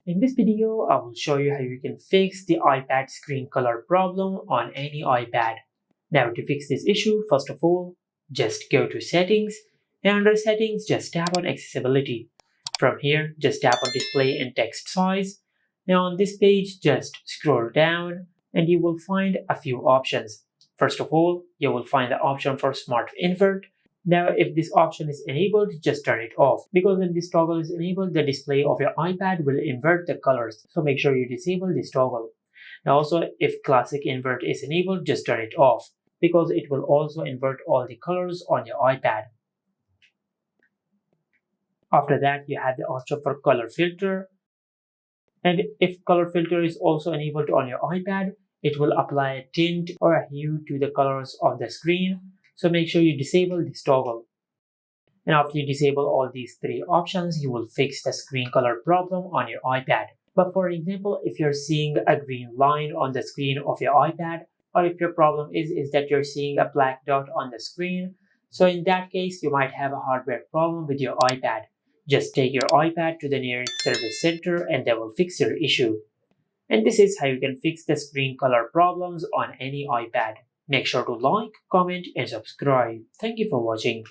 In this video, I will show you how you can fix the iPad screen color problem on any iPad. Now to fix this issue, first of all, just go to Settings, and under Settings, just tap on Accessibility. From here, just tap on Display and Text Size. Now on this page, just scroll down and you will find a few options. First of all, you will find the option for Smart Invert. Now, if this option is enabled, just turn it off, because when this toggle is enabled, the display of your iPad will invert the colors. So make sure you disable this toggle. Now also, if Classic Invert is enabled, just turn it off, because it will also invert all the colors on your iPad. After that, you have the option for Color Filter. And if Color Filter is also enabled on your iPad, it will apply a tint or a hue to the colors of the screen. So make sure you disable this toggle. And after you disable all these three options, you will fix the screen color problem on your iPad. But for example, if you're seeing a green line on the screen of your iPad, or if your problem is that you're seeing a black dot on the screen, so in that case, you might have a hardware problem with your iPad. Just take your iPad to the nearest service center and they will fix your issue. And this is how you can fix the screen color problems on any iPad. Make sure to like, comment, and subscribe. Thank you for watching.